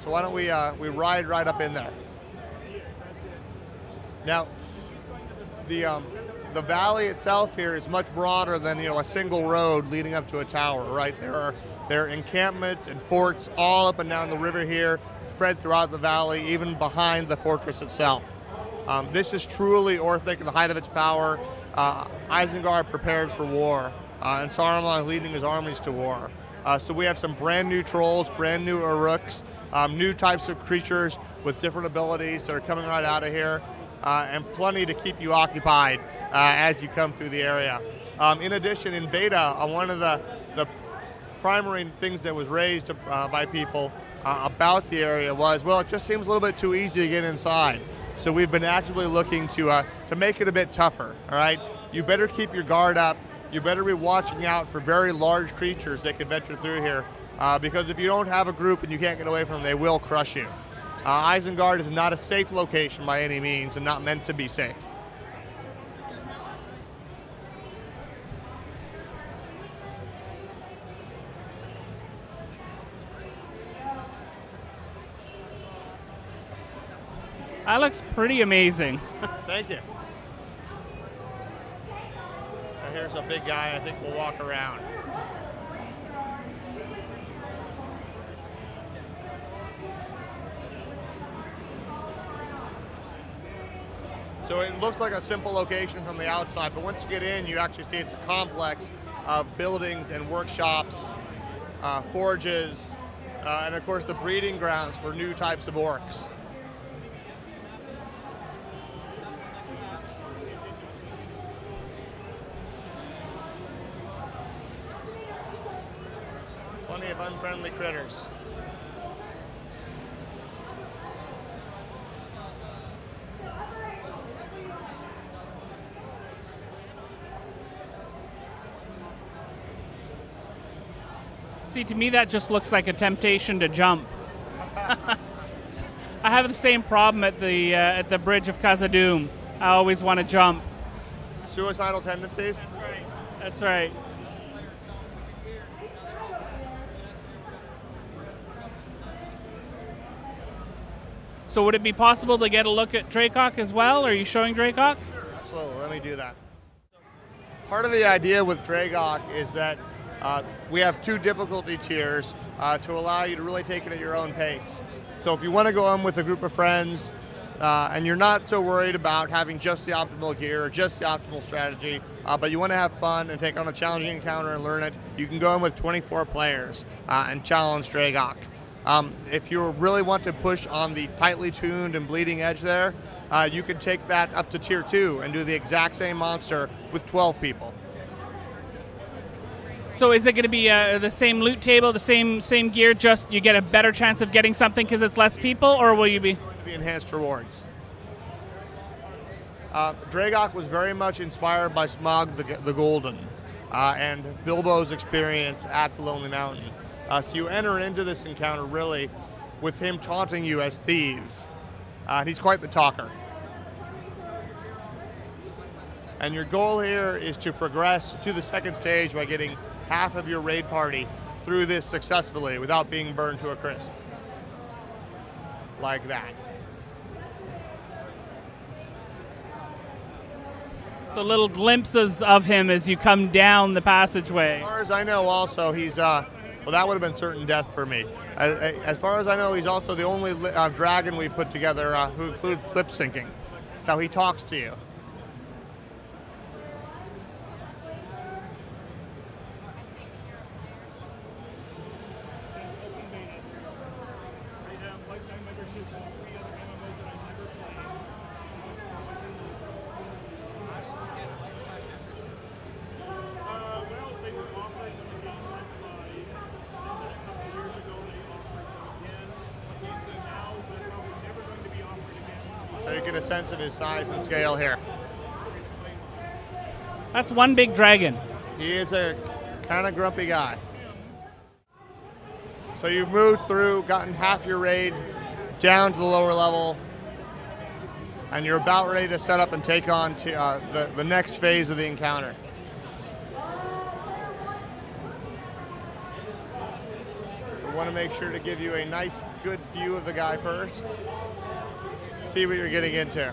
So why don't we ride right up in there? Now, the valley itself here is much broader than a single road leading up to a tower, right? There are encampments and forts all up and down the river here, spread throughout the valley, even behind the fortress itself. This is truly Orthic at the height of its power. Isengard prepared for war, and Saruman leading his armies to war. So we have some brand new trolls, brand new Uruks, new types of creatures with different abilities that are coming right out of here, and plenty to keep you occupied as you come through the area. In addition, in beta, one of the primary things that was raised by people about the area was, well, it just seems a little bit too easy to get inside. So we've been actively looking to make it a bit tougher, all right? You better keep your guard up. You better be watching out for very large creatures that can venture through here, because if you don't have a group and you can't get away from them, they will crush you. Isengard is not a safe location by any means and not meant to be safe. That looks pretty amazing. Thank you. Now here's a big guy. I think we'll walk around. So it looks like a simple location from the outside, but once you get in, you actually see it's a complex of buildings and workshops, forges, and of course the breeding grounds for new types of orcs. Plenty of unfriendly critters. See, to me that just looks like a temptation to jump. I have the same problem at the bridge of Khazad-dûm. I always want to jump. Suicidal tendencies? That's right. So would it be possible to get a look at Dracok as well? Are you showing Dracok? Sure, absolutely. Let me do that. Part of the idea with Dracok is that we have two difficulty tiers to allow you to really take it at your own pace. So if you want to go in with a group of friends and you're not so worried about having just the optimal gear or just the optimal strategy, but you want to have fun and take on a challenging encounter and learn it, you can go in with 24 players and challenge Dracok. If you really want to push on the tightly tuned and bleeding edge there, you can take that up to tier 2 and do the exact same monster with 12 people. So is it going to be the same loot table, the same gear, just you get a better chance of getting something because it's less people, or will you be? It's going to be enhanced rewards. Dracok was very much inspired by Smaug the Golden and Bilbo's experience at the Lonely Mountain. So you enter into this encounter really with him taunting you as thieves. He's quite the talker. And your goal here is to progress to the second stage by getting half of your raid party through this successfully without being burned to a crisp. Like that. So little glimpses of him as you come down the passageway. As far as I know also, he's, well, that would have been certain death for me. As far as I know, he's also the only dragon we put together who includes lip syncing. So he talks to you. So you get a sense of his size and scale here. That's one big dragon. He is a kind of grumpy guy. So you've moved through, gotten half your raid down to the lower level, and you're about ready to set up and take on to, the next phase of the encounter. We want to make sure to give you a nice good view of the guy first. See what you're getting into.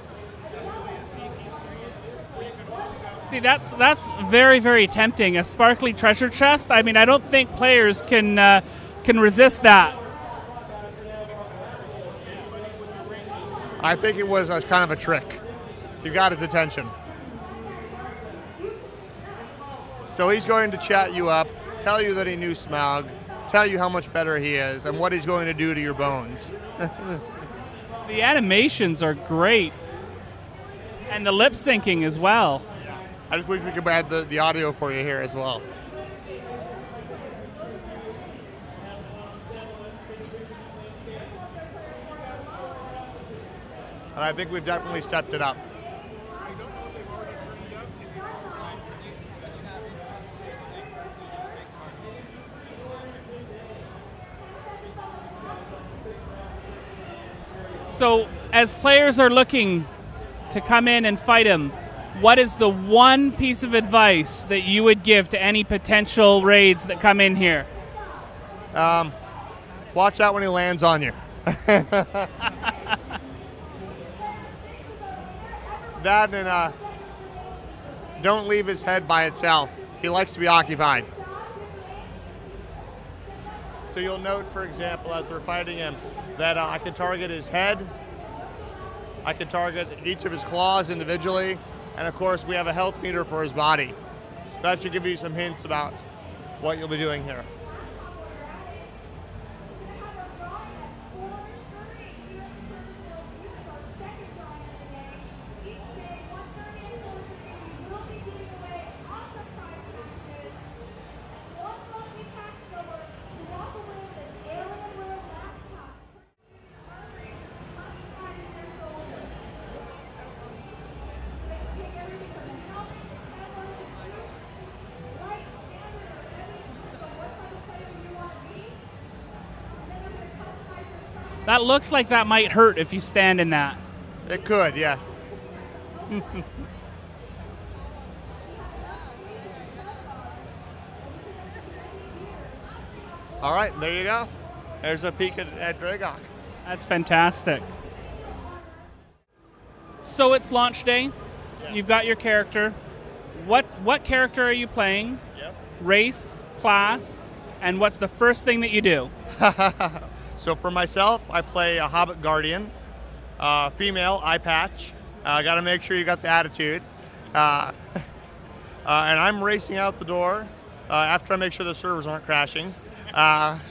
See, that's very, very tempting. A sparkly treasure chest. I mean, I don't think players can resist that. I think it was kind of a trick. You got his attention. So he's going to chat you up, tell you that he knew Smaug, tell you how much better he is, and what he's going to do to your bones. The animations are great. And the lip syncing as well. I just wish we could add the audio for you here as well. And I think we've definitely stepped it up. So, as players are looking to come in and fight him, what is the one piece of advice that you would give to any potential raids that come in here? Watch out when he lands on you. That and don't leave his head by itself. He likes to be occupied. So you'll note, for example, as we're fighting him, that I can target his head, I can target each of his claws individually, and of course we have a health meter for his body. So that should give you some hints about what you'll be doing here. That looks like that might hurt if you stand in that. It could, yes. All right, there you go. There's a peek at Dragok. That's fantastic. So it's launch day. Yes. You've got your character. What character are you playing? Yep. Race, class, and what's the first thing that you do? So for myself, I play a Hobbit Guardian, female, eye patch. Got to make sure you got the attitude. And I'm racing out the door after I make sure the servers aren't crashing to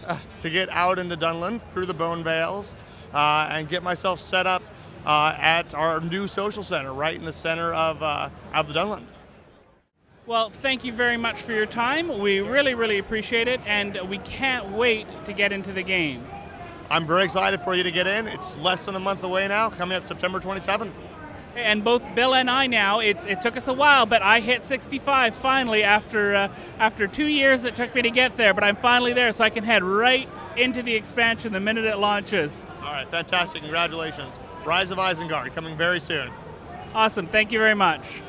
get out into Dunland through the Bone Vales and get myself set up at our new social center right in the center of the Dunland. Well, thank you very much for your time. We really, really appreciate it, and we can't wait to get into the game. I'm very excited for you to get in. It's less than a month away now, coming up September 27th. And both Bill and I now, it took us a while, but I hit 65 finally after 2 years it took me to get there, but I'm finally there, so I can head right into the expansion the minute it launches. All right, fantastic. Congratulations. Rise of Isengard coming very soon. Awesome. Thank you very much.